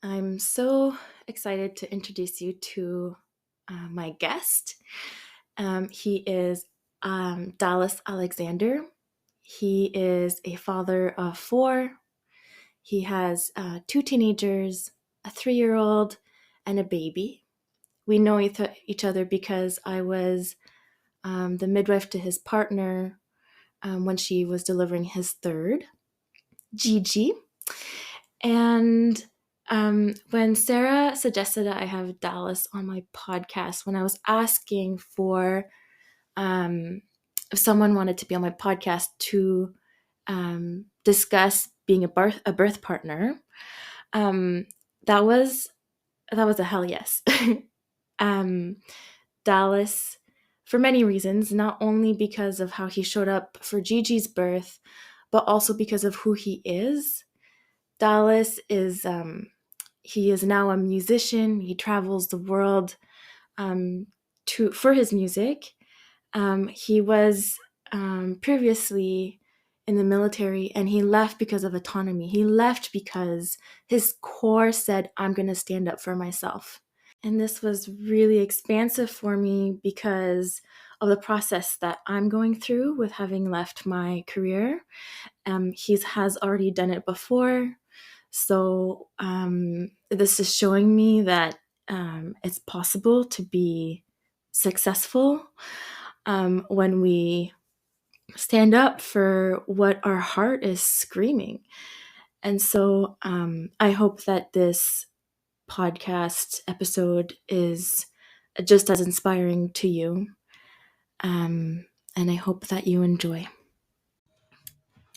I'm so excited to introduce you to my guest. He is Dallas Alexander. He is a father of 4. He has 2 teenagers, a 3-year-old, and a baby. We know each other because I was the midwife to his partner when she was delivering his third, Gigi. And when Sarah suggested that I have Dallas on my podcast, when I was asking for if someone wanted to be on my podcast to discuss being a birth partner, that was a hell yes. Dallas, for many reasons, not only because of how he showed up for Gigi's birth, but also because of who he is. Dallas is he is now a musician. He travels the world for his music. He was previously in the military, and he left because of autonomy. He left because his core said, I'm going to stand up for myself. And this was really expansive for me because of the process that I'm going through with having left my career. He has already done it before. So this is showing me that it's possible to be successful when we stand up for what our heart is screaming. And so I hope that this podcast episode is just as inspiring to you. And I hope that you enjoy.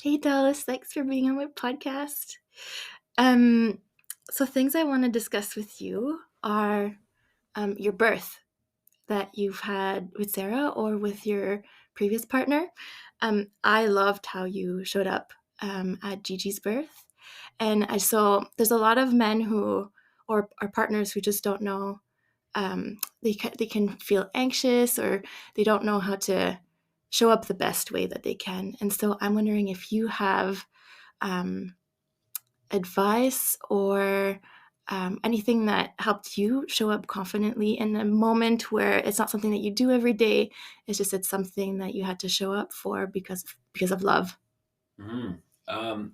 Hey, Dallas, thanks for being on my podcast. So things I want to discuss with you are your birth that you've had with Sarah or with your previous partner. I loved how you showed up at Gigi's birth. And so there's a lot of men who, or partners who just don't know, they can feel anxious or they don't know how to show up the best way that they can. And so I'm wondering if you have advice or anything that helped you show up confidently in a moment where it's not something that you do every day. It's something that you had to show up for because of love. Mm-hmm.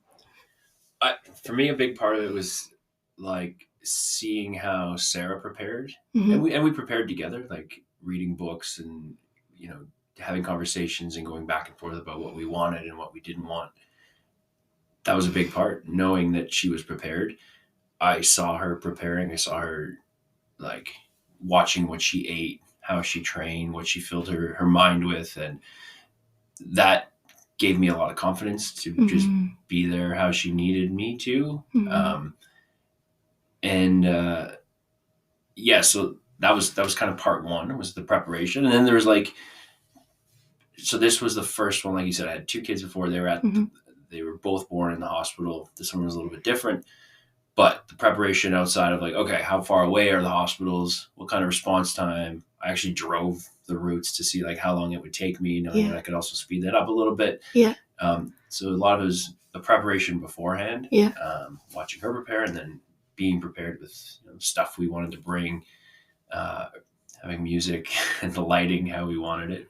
For me, a big part of it was like seeing how Sarah prepared, Mm-hmm. and we prepared together, like reading books and having conversations and going back and forth about what we wanted and what we didn't want. That was a big part. Knowing that she was prepared, I saw her preparing. I saw her like watching what she ate, how she trained, what she filled her mind with, and that gave me a lot of confidence to just be there how she needed me to. So that was kind of part one, was the preparation. And then there was so this was the first one, like you said, I had 2 kids before. They were both born in the hospital. This one was a little bit different, but the preparation outside of okay, how far away are the hospitals? What kind of response time? I actually drove the routes to see how long it would take me, knowing that I could also speed that up a little bit. Yeah. So a lot of it was the preparation beforehand, Yeah. Watching her prepare and then being prepared with stuff we wanted to bring, having music and the lighting, how we wanted it.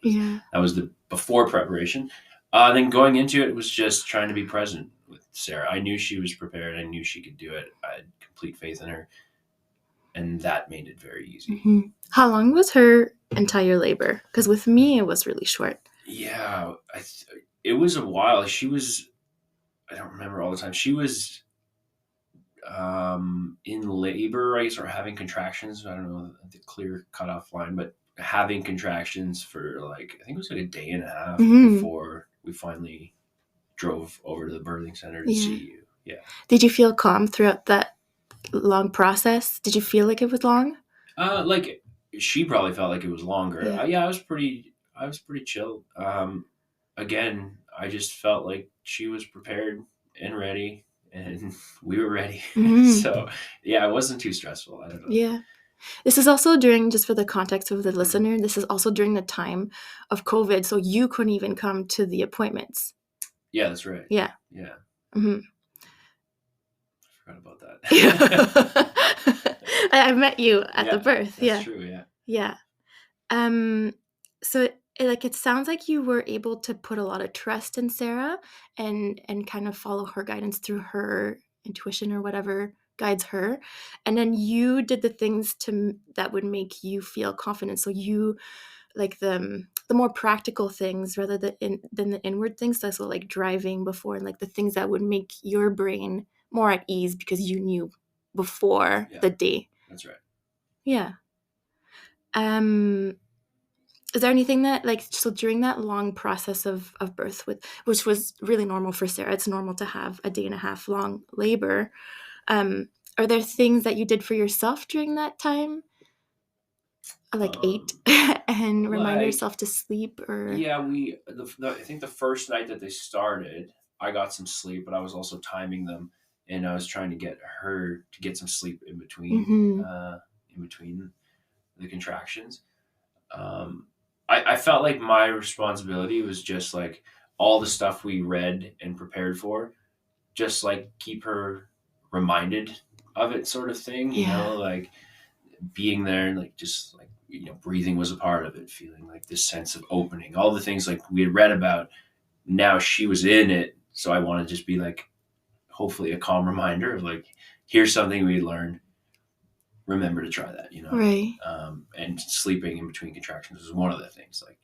That was the before preparation. Then going into it was just trying to be present with Sarah. I knew she was prepared. I knew she could do it. I had complete faith in her. And that made it very easy. Mm-hmm. How long was her entire labor? Because with me, it was really short. Yeah, it was a while. She was, I don't remember all the time. She was in labor, I guess, or having contractions. I don't know the clear cutoff line, but having contractions for I think it was a day and a half before we finally drove over to the birthing center to see you. Yeah. Did you feel calm throughout that long process? Did you feel like it was long? She probably felt like it was longer. I was pretty chill. Again, I just felt like she was prepared and ready, and we were ready. So yeah, it wasn't too stressful. I don't know. Yeah. This is also during, just for the context of the listener, this is also during the time of COVID, so you couldn't even come to the appointments. Yeah, that's right. Yeah. Yeah. Mm-hmm. I forgot about that. met you at the Yeah, birth. that's Yeah. true. Yeah. Yeah. Um, so it sounds like you were able to put a lot of trust in Sarah and kind of follow her guidance through her intuition or whatever guides her. And then you did the things that would make you feel confident. So you like the more practical things rather than the inward things. So like driving before and like the things that would make your brain more at ease because you knew before Yeah, the day. that's right. Yeah. Um, is there anything that like so during that long process of birth with which was really normal for Sarah, it's normal to have a day and a half long labor. Um, are there things that you did for yourself during that time? Like ate Um, and remind like, yourself to sleep or yeah, I think the first night that they started, I got some sleep, but I was also timing them, and I was trying to get her to get some sleep mm-hmm. in between the contractions. I felt like my responsibility was just like all the stuff we read and prepared for, just like keep her reminded of it, sort of thing, Yeah. like being there and like just like breathing was a part of it, feeling like this sense of opening, all the things like we had read about. Now she was in it, so I want to just be like hopefully a calm reminder of like, here's something we learned, remember to try that, Right. and sleeping in between contractions was one of the things. Like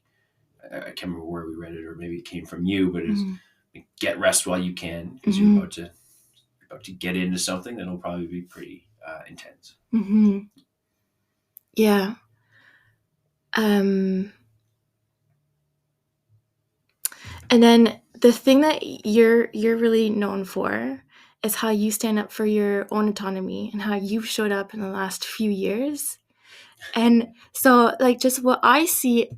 I can't remember where we read it, or maybe it came from you, but it's Mm-hmm. like, get rest while you can because Mm-hmm. you're about to get into something that'll probably be pretty intense. Mm-hmm. Yeah. Um, and then the thing that you're really known for is how you stand up for your own autonomy and how you've showed up in the last few years. And so, like, just what I see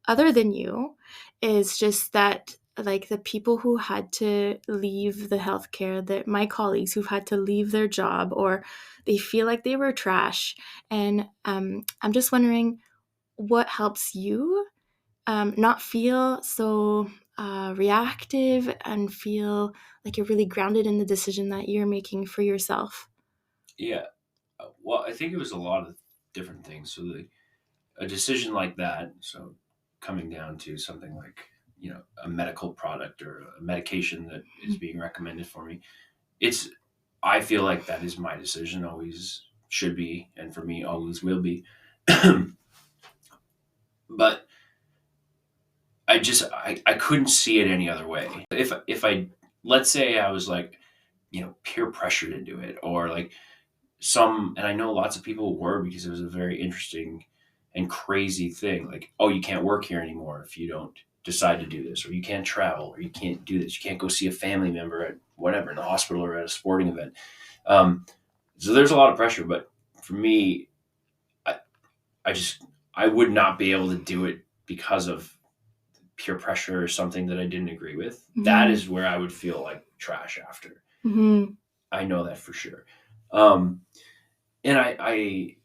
other than you is just that, like, the people who had to leave the healthcare, that my colleagues who've had to leave their job or they feel like they were trash. And I'm just wondering what helps you not feel so reactive and feel like you're really grounded in the decision that you're making for yourself. Yeah. Well, I think it was a lot of different things. So a decision like that, so coming down to something like a medical product or a medication that is being recommended for me, it's I feel like that is my decision, always should be, and for me always will be. But I couldn't see it any other way. If I let's say I was like peer pressured into it, or like and I know lots of people were, because it was a very interesting and crazy thing. Like, oh, you can't work here anymore if you don't decide to do this, or you can't travel, or you can't do this, you can't go see a family member at whatever, in the hospital or at a sporting event. Um, so there's a lot of pressure, but for me, I, I just I would not be able to do it because of peer pressure or something that I didn't agree with. That Mm-hmm. is where I would feel like trash after. Mm-hmm. I know that for sure. Um, and I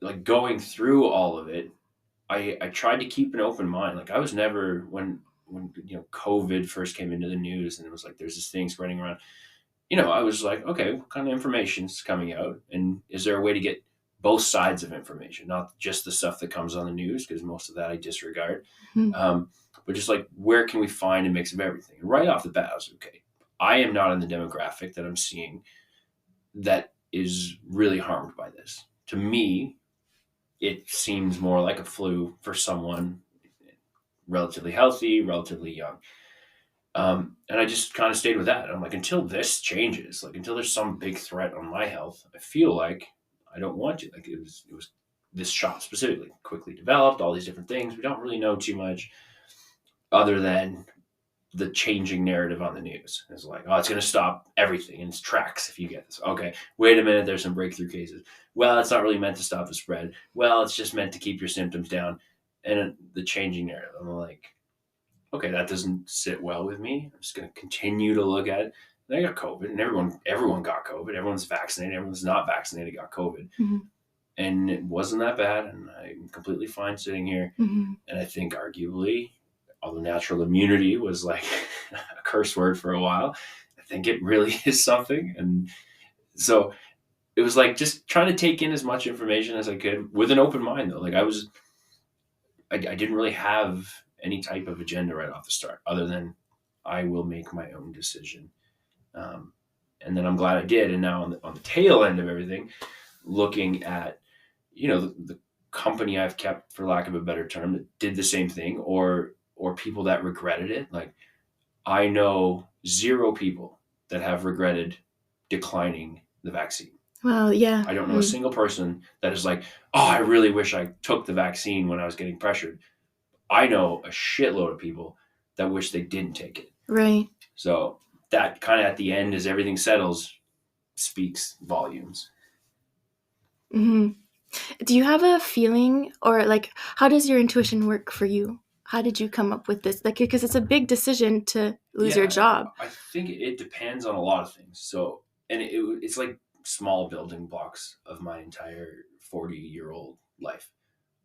like going through all of it. I tried to keep an open mind. Like I was never when COVID first came into the news and it was like there's this thing spreading around. I was like, okay, what kind of information is coming out, and is there a way to get both sides of information, not just the stuff that comes on the news, because most of that I disregard, um, but just like where can we find a mix of everything? And right off the bat, I was okay. I am not in the demographic that I'm seeing that is really harmed by this. To me, it seems more like a flu for someone relatively healthy, relatively young. And I just kind of stayed with that. I'm like, until this changes, like until there's some big threat on my health, I feel like I don't want to. Like it was this shot specifically, quickly developed, all these different things. We don't really know too much other than the changing narrative on the news. It's like, oh, it's going to stop everything in its tracks if you get this. Okay, wait a minute, there's some breakthrough cases. Well, it's not really meant to stop the spread. Well, it's just meant to keep your symptoms down. And the changing narrative, I'm like, okay, that doesn't sit well with me. I'm just going to continue to look at it. And I got COVID, and everyone got COVID. Everyone's vaccinated. Everyone's not vaccinated got COVID, Mm-hmm. and it wasn't that bad. And I'm completely fine sitting here. Mm-hmm. And I think arguably, although natural immunity was like a curse word for a while, I think it really is something. And so it was like just trying to take in as much information as I could with an open mind though. Like I didn't really have any type of agenda right off the start, other than I will make my own decision. Um, and then I'm glad I did. And now on the tail end of everything, looking at, the company I've kept, for lack of a better term, that did the same thing, or people that regretted it. Like, I know zero people that have regretted declining the vaccine. Well, yeah. I don't know a single person that is like, oh, I really wish I took the vaccine when I was getting pressured. I know a shitload of people that wish they didn't take it. Right. So that kind of at the end, as everything settles, speaks volumes. Hmm. Do you have a feeling, or like, how does your intuition work for you? How did you come up with this? Like, because it's a big decision to lose your Yeah, job. I think it depends on a lot of things. So, and it's like small building blocks of my entire 40-year-old life.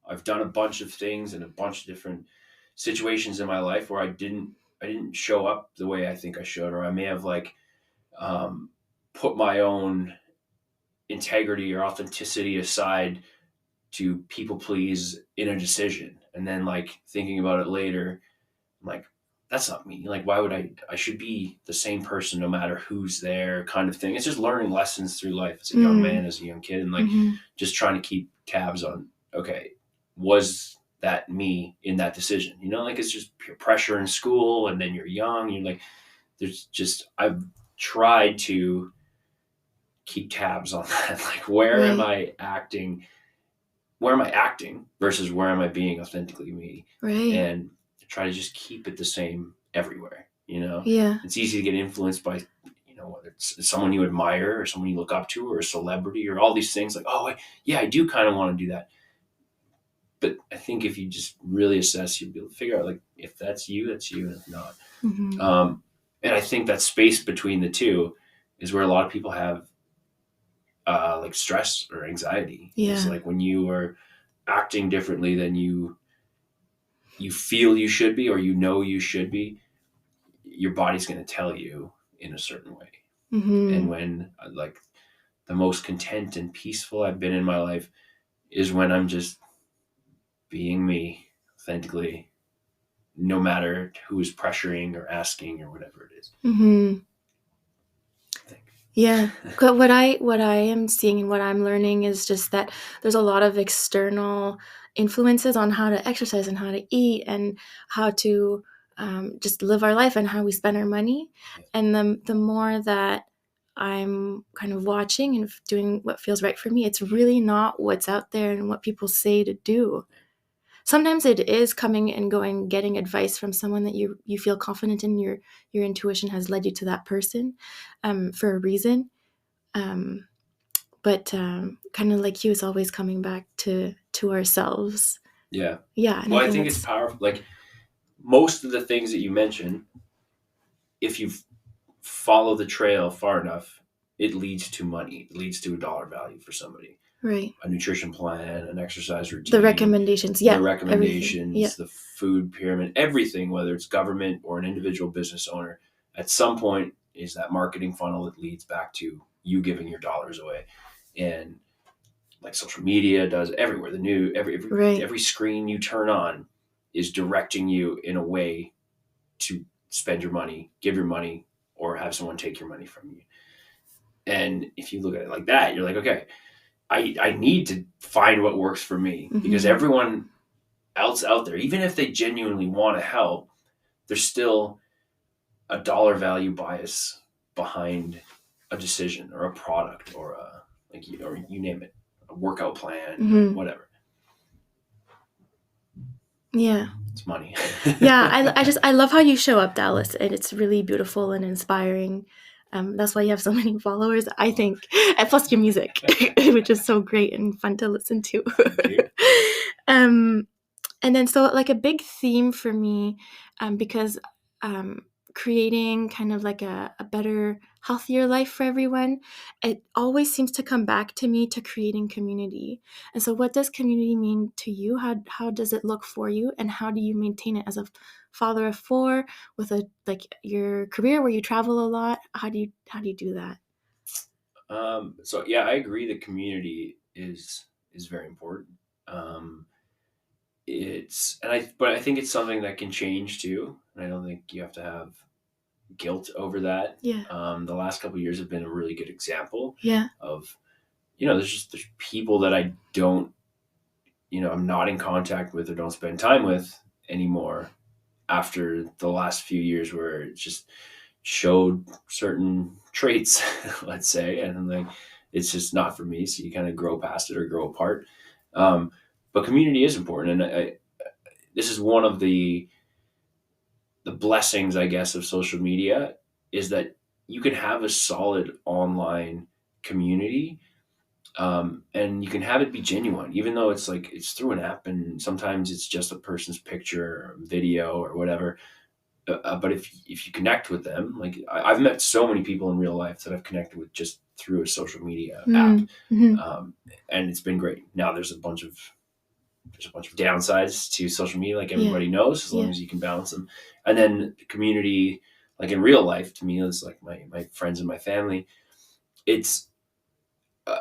I've done a bunch of things in a bunch of different situations in my life where I didn't show up the way I think I should, or I may have like um, put my own integrity or authenticity aside to people please in a decision, and then like thinking about it later, I'm like, that's not me. Like, why would I should be the same person no matter who's there, kind of thing. It's just learning lessons through life as a young Mm. man, as a young kid, and like Hmm. just trying to keep tabs on, okay, was that me in that decision? Like it's just peer pressure in school, and then you're young, you're like, there's just, I've tried to keep tabs on that. Like, Right. where am I acting versus where am I being authentically me? Right. And try to just keep it the same everywhere. Yeah. It's easy to get influenced by, whether it's someone you admire or someone you look up to or a celebrity or all these things, like, oh, yeah, I do kind of want to do that. But I think if you just really assess, you'll be able to figure out, like, if that's you, that's you, and if not. Hmm. And I think that space between the two is where a lot of people have like stress or anxiety. It's Yeah. like when you are acting differently than you feel you should be, or you should be, your body's going to tell you in a certain way. And Hmm. when like the most content and peaceful I've been in my life is when I'm just being me authentically, no matter who is pressuring or asking or whatever it is. Hmm. I think. Yeah. But what I am seeing and what I'm learning is just that there's a lot of external influences on how to exercise and how to eat and how to just live our life and how we spend our money. Yeah. And the more that I'm kind of watching and doing what feels right for me, it's really not what's out there and what people say to do. Sometimes it is coming and going, getting advice from someone that you feel confident in. Your intuition has led you to that person for a reason. Um, but kind of like you, it's always coming back to ourselves. Yeah. Yeah, and I Well, I think think it's that's powerful. Like most of the things that you mentioned, if you follow the trail far enough, it leads to money. It leads to a dollar value for somebody. right. A nutrition plan, an exercise The routine, recommendations, the yeah, everything, yeah. recommendations, the food pyramid, everything, whether it's government or an individual business owner, at some point is that marketing funnel that leads back to you giving your dollars away. And like social media does everywhere, the new Right. every screen you turn on is directing you in a way to spend your money, give your money, or have someone take your money from you. And if you look at it like that, you're like, okay, I need to find what works for me, because Hmm. everyone else out there, even if they genuinely want to help, there's still a dollar value bias behind a decision or a product or or you name it, a workout plan, Hmm. whatever. Yeah. It's money. Yeah, I love how you show up, Dallas, and it's really beautiful and inspiring. That's why you have so many followers, I think, and plus your music, which is so great and fun to listen to. Thank you. um, and then so like a big theme for me, because um, creating kind of like a better, healthier life for everyone, it always seems to come back to me to creating community. And so what does community mean to you? How does it look for you, and how do you maintain it as a father of four with a like your career where you travel a lot? How do you do that? So yeah, I agree that community is very important. Um, but I think it's something that can change too. And I don't think you have to have guilt over that. Yeah. The last couple of years have been a really good example Yeah. of, there's people that I don't, I'm not in contact with or don't spend time with anymore after the last few years where it just showed certain traits, let's say, and I'm like, it's just not for me. So you kind of grow past it or grow apart. Um, but community is important, and this is one of the blessings, I guess, of social media is that you can have a solid online community, and you can have it be genuine, even though it's like it's through an app, and sometimes it's just a person's picture or video or whatever. But if you connect with them, like I've met so many people in real life that I've connected with just through a social media app, Mm-hmm. um, and it's been great. Now there's a bunch of downsides to social media, like Yeah. everybody knows, as long Yeah. as you can balance them. And then the community, like in real life, to me, is like my friends and my family. It's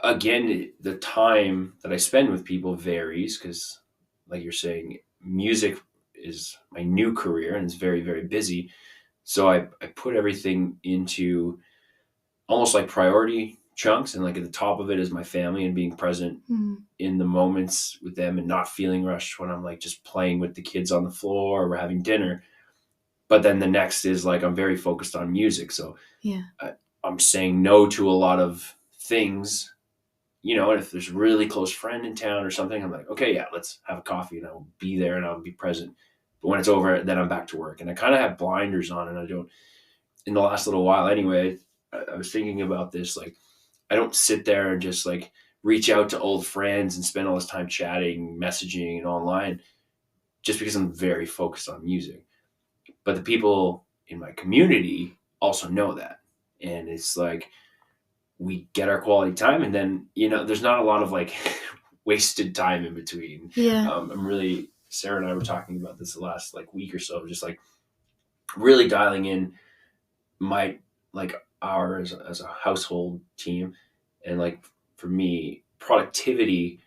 again, the time that I spend with people varies because, like you're saying, music is my new career and it's very, very busy. So I put everything into almost like priority chunks, and like at the top of it is my family and being present Mm. in the moments with them and not feeling rushed when I'm like just playing with the kids on the floor or we're having dinner. But then the next is like I'm very focused on music. So Yeah. I'm saying no to a lot of things, and if there's a really close friend in town or something, I'm like, okay, yeah, let's have a coffee and I'll be there and I'll be present. But when it's over, then I'm back to work. And I kind of have blinders on and I don't, in the last little while anyway, I was thinking about this. Like, I don't sit there and just like reach out to old friends and spend all this time chatting, messaging, and online just because I'm very focused on music. But the people in my community also know that. And it's like we get our quality time, and then, there's not a lot of like wasted time in between. Yeah. Sarah and I were talking about this the last like week or so, just like really dialing in my like our as a household team, and like for me productivity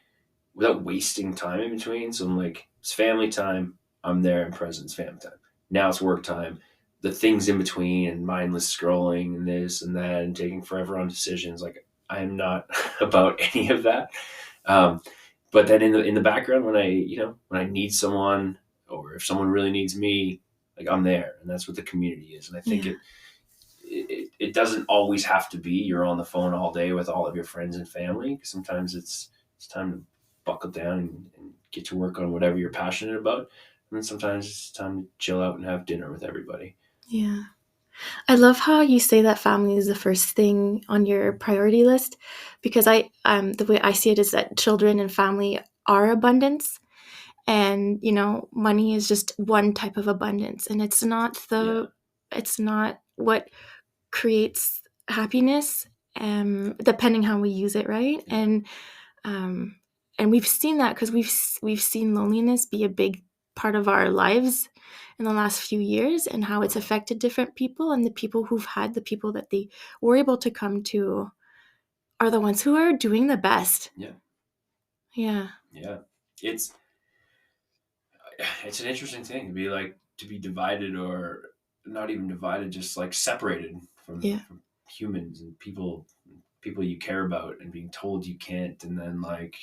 without wasting time in between. So I'm like, it's family time, I'm there and present. It's family time, now it's work time. The things in between and mindless scrolling and this and that and taking forever on decisions, like I am not about any of that. um, but then in the background, when I need someone, or if someone really needs me, like I'm there, and that's what the community is. And I think Yeah. it doesn't always have to be you're on the phone all day with all of your friends and family. Sometimes it's time to buckle down and get to work on whatever you're passionate about. And then sometimes it's time to chill out and have dinner with everybody. Yeah. I love how you say that family is the first thing on your priority list, because the way I see it is that children and family are abundance, and money is just one type of abundance, and Yeah, it's not what creates happiness, depending how we use it, right? yeah, Um and we've seen that because we've seen loneliness be a big part of our lives in the last few years, and how it's totally. affected different people, and the people that they were able to come to are the ones who are doing the best. Yeah, Yeah. yeah. It's an interesting thing to be divided, or not even divided, just like separated from Yeah. humans and people you care about, and being told you can't, and then like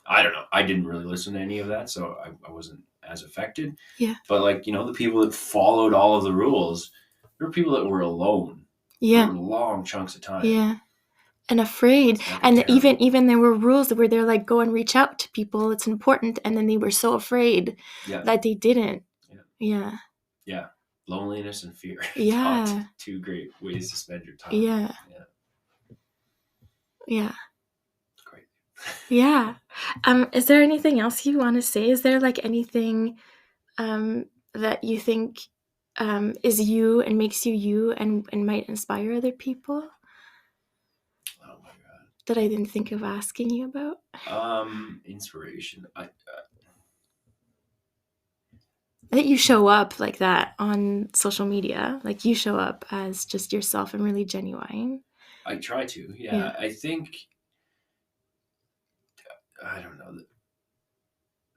I don't know. I didn't really listen to any of that, so I wasn't as affected. Yeah. But like, the people that followed all of the rules, there were people that were alone Yeah. for long chunks of time. Yeah. And afraid, It's fucking and terrible. even there were rules where they're like, go and reach out to people, it's important, and then they were so afraid Yeah, that they didn't. yeah, Yeah. yeah. Loneliness and fear, not Yeah. two great ways to spend your time. Yeah. Yeah, Yeah. great. Yeah. Is there anything else you want to say? Is there like anything um that you think is you and makes you you, and might inspire other people Oh my that I didn't think of asking you about? god. Inspiration. That you show up like that on social media, like you show up as just yourself and really genuine. I try to. Yeah. Yeah, I think I don't know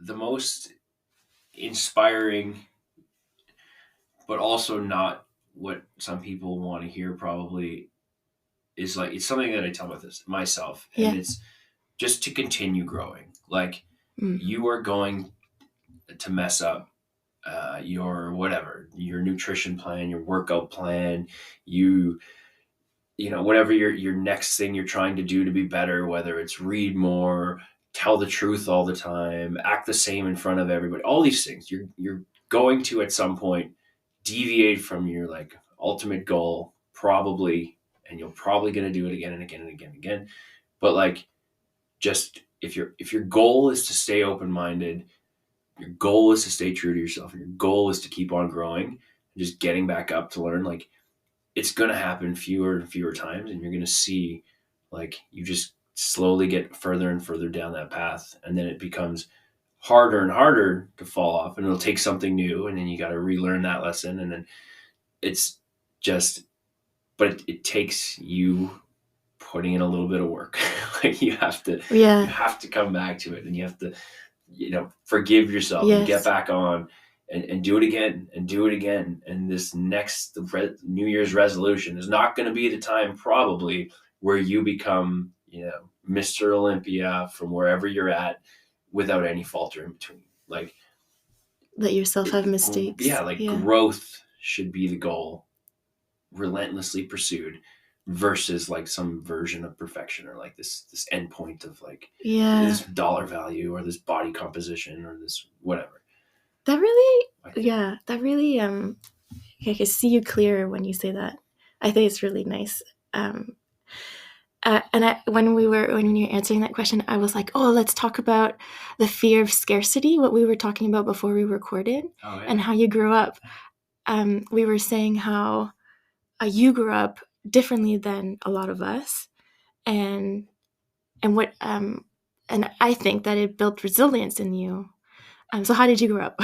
the most inspiring, but also not what some people want to hear. Probably is like it's something that I tell myself, and Yeah. it's just to continue growing. Like Mm. you are going to mess up your whatever, your nutrition plan, your workout plan, you whatever your next thing you're trying to do to be better, whether it's read more, tell the truth all the time, act the same in front of everybody, all these things you're going to at some point deviate from your like ultimate goal probably, and you're probably going to do it again and again and again and again. But like just if your goal is to stay open-minded, your goal is to stay true to yourself, and your goal is to keep on growing and just getting back up to learn, like it's going to happen fewer and fewer times, and you're going to see like you just slowly get further and further down that path, and then it becomes harder and harder to fall off, and it'll take something new, and then you got to relearn that lesson, and then it's just but it takes you putting in a little bit of work. Like you Yeah. have to come back to it, and you have to forgive yourself and get Yes. back on, and do it again and do it again. And this next New Year's resolution is not going to be the time probably where you become, Mr. Olympia from wherever you're at without any falter in between. Like, Let yourself have mistakes. yeah, like Yeah. growth should be the goal, relentlessly pursued, versus like some version of perfection, or like this end point of like Yeah. this dollar value or this body composition or this whatever. That really, I think. yeah, that really, I can see you clearer when you say that. I think it's really nice. Um, when you were answering that question, I was like, oh, let's talk about the fear of scarcity, what we were talking about before we recorded, Oh and yeah. how you grew up. We were saying how you grew up differently than a lot of us, and and what and I think that it built resilience in you. So how did you grow up?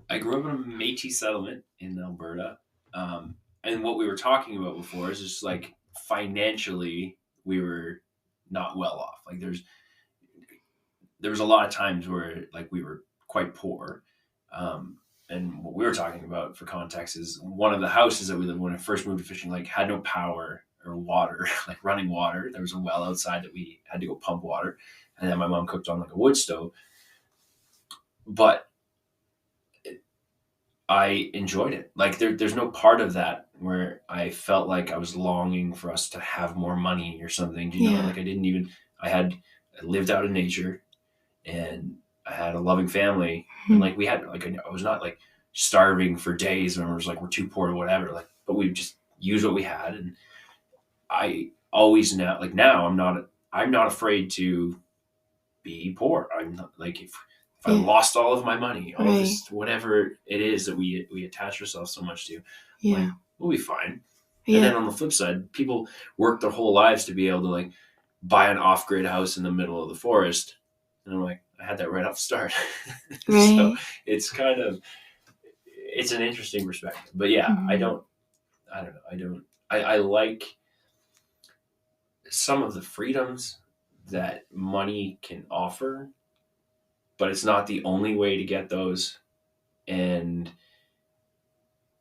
I grew up in a Métis settlement in Alberta, and what we were talking about before is just like financially we were not well off. Like there was a lot of times where like we were quite poor. Um, and what we were talking about for context is one of the houses that we lived in when I first moved to Fishing Lake had no power or water, like running water. There was a well outside that we had to go pump water. And then my mom cooked on like a wood stove. But I enjoyed it. Like there's no part of that where I felt like I was longing for us to have more money or something. Do you know? Yeah. Like I lived out in nature, and I had a loving family, and Hmm. like we had like I was not like starving for days when it was like we're too poor or whatever. Like, but we just used what we had, and I always now I'm not afraid to be poor. I'm not like if I Yeah. lost all of my money, all of Right. this whatever it is that we attach ourselves so much to, Yeah. like we'll be fine. And Yeah. then on the flip side, people work their whole lives to be able to like buy an off-grid house in the middle of the forest, and I'm like, I had that right off the start. So Right. it's kind of it's an interesting perspective. But yeah, Hmm. I don't know. I like some of the freedoms that money can offer, but it's not the only way to get those. And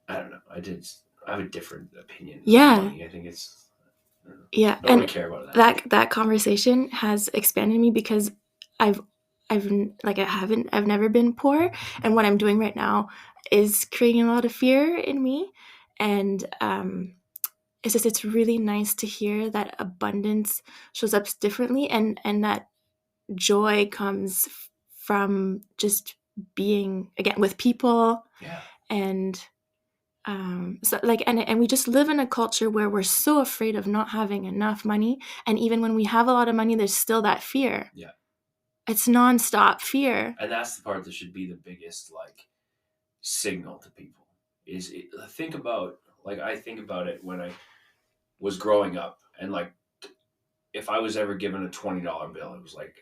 I don't know. I have a different opinion of Yeah. money. I think it's I Yeah. don't really And care about it that that much. that conversation has expanded me because I've I've never been poor, and what I'm doing right now is creating a lot of fear in me, and it's really nice to hear that abundance shows up differently, and that joy comes from just being again with people, Yeah, and so like and we just live in a culture where we're so afraid of not having enough money, and even when we have a lot of money there's still that fear. yeah. It's nonstop fear. And that's the part that should be the biggest like signal to people is think about like I think about it when I was growing up, and like if I was ever given a $20 bill, it was like,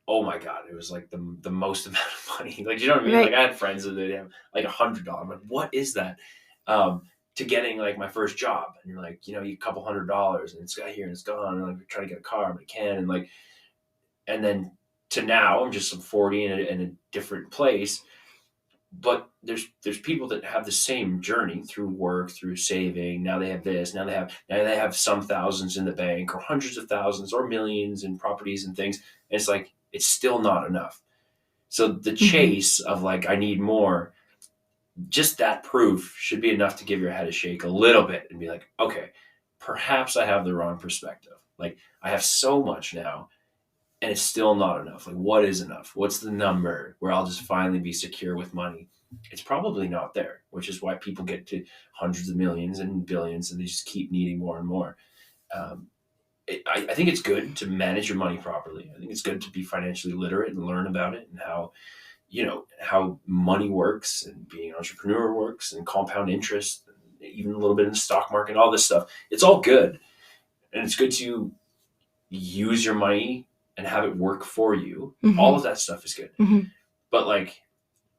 oh my god, it was like the most amount of money. Like you know what I mean? Like Right. I had friends that they have like $100. I'm like, what is that? Um, to getting like my first job, and you're like, you couple $100 and it's got here and it's gone, and I'm trying to get a car, but I can, and like, and then to now I'm just 40 in a different place. But there's people that have the same journey through work, through saving. Now they have this. Now they have some thousands in the bank, or hundreds of thousands, or millions in properties and things. And it's like it's still not enough. So the Mm-hmm. chase of like I need more, just that proof should be enough to give your head a shake a little bit and be like, okay, perhaps I have the wrong perspective. Like I have so much now, and it's still not enough. Like, what is enough? What's the number where I'll just finally be secure with money? It's probably not there, which is why people get to hundreds of millions and billions, and they just keep needing more and more. Um, I think it's good to manage your money properly. I think it's good to be financially literate and learn about it, and how money works, and being an entrepreneur works, and compound interest, and even a little bit in the stock market, all this stuff. It's all good, and it's good to use your money and have it work for you. All Mm-hmm. of that stuff is good. Mm-hmm. But like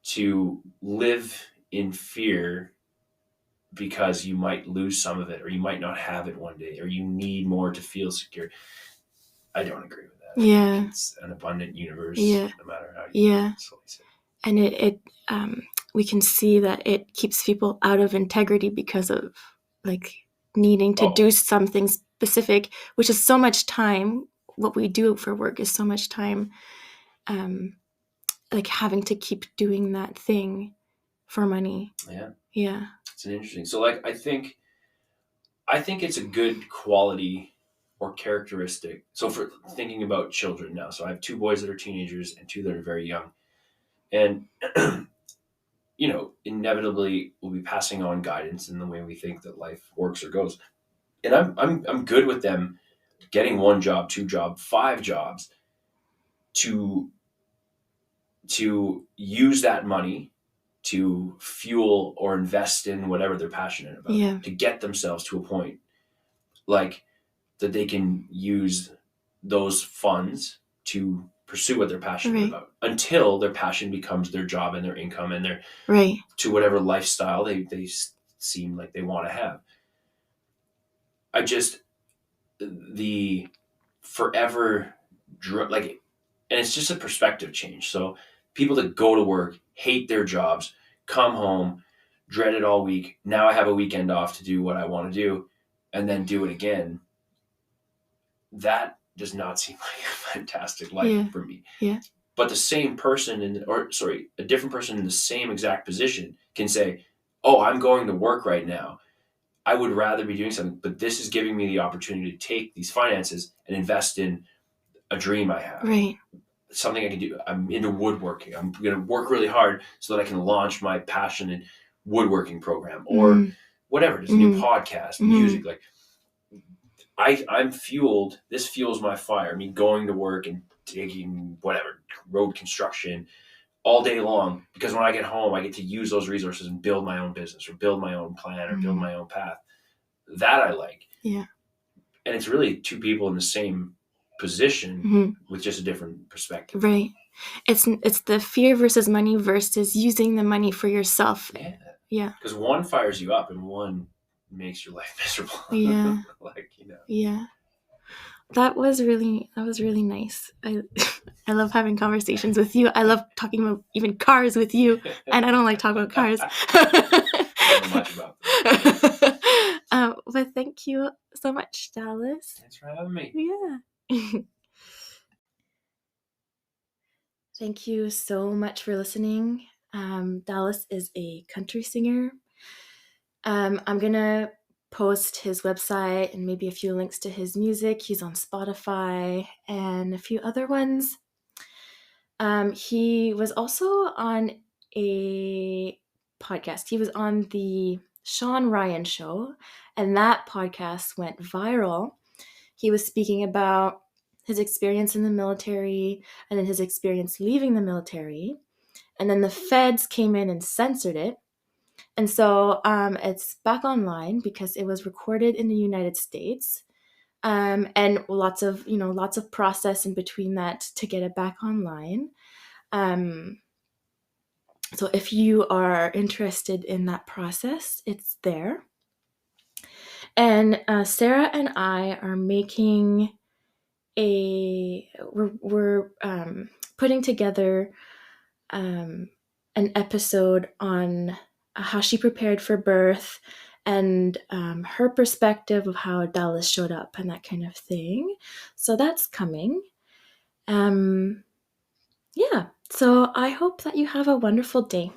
to live in fear because you might lose some of it, or you might not have it one day, or you need more to feel secure. I don't agree with that. I think Yeah. it's an abundant universe, Yeah. no matter how you Yeah. slice it. And we can see that it keeps people out of integrity because of like needing to Oh, do something specific, which is so much time. What we do for work is so much time, um, like having to keep doing that thing for money. yeah, Yeah. it's an interesting. So like I think it's a good quality or characteristic. So for thinking about children now, so I have two boys that are teenagers and two that are very young, and inevitably we'll be passing on guidance in the way we think that life works or goes. And I'm good with them getting one job, two job, five jobs to use that money to fuel or invest in whatever they're passionate about, Yeah. to get themselves to a point like that they can use those funds to pursue what they're passionate Right. about, until their passion becomes their job and their income and their Right. to whatever lifestyle they seem like they want to have. I just the forever like, and it's just a perspective change. So people that go to work, hate their jobs, come home, dread it all week. Now I have a weekend off to do what I want to do, and then do it again. That does not seem like a fantastic life Yeah. for me. Yeah. But the same person a different person in the same exact position can say, "Oh, I'm going to work right now. I would rather be doing something, but this is giving me the opportunity to take these finances and invest in a dream I have, Right. something I can do. I'm into woodworking. I'm going to work really hard so that I can launch my passion in woodworking program, or Mm. whatever it is, a new Mm. podcast, Mm. music. Like I'm fueled. This fuels my fire. I mean, going to work and digging whatever road construction all day long, because when I get home, I get to use those resources and build my own business, or build my own plan, or build Mm. my own path. That I like. Yeah. And it's really two people in the same position Mm. with just a different perspective. Right. It's the fear versus money versus using the money for yourself. Yeah. Yeah. Because one fires you up and one makes your life miserable. Yeah. Like. Yeah. That was really nice. I love having conversations with you. I love talking about even cars with you, and I don't like talking about cars. I don't know much about them. But thank you so much, Dallas. Thanks for having me. Yeah. Thank you so much for listening. Dallas is a country singer. I'm gonna post his website and maybe a few links to his music. He's on Spotify and a few other ones. He was also on a podcast. He was on the Sean Ryan show, and that podcast went viral. He was speaking about his experience in the military and then his experience leaving the military. And then the feds came in and censored it. And so it's back online because it was recorded in the United States. And lots of process in between that to get it back online. Um, so if you are interested in that process, it's there. And Sarah and I are making we're putting together um, an episode on how she prepared for birth and her perspective of how Dallas showed up and that kind of thing. So that's coming. Um, yeah. So I hope that you have a wonderful day.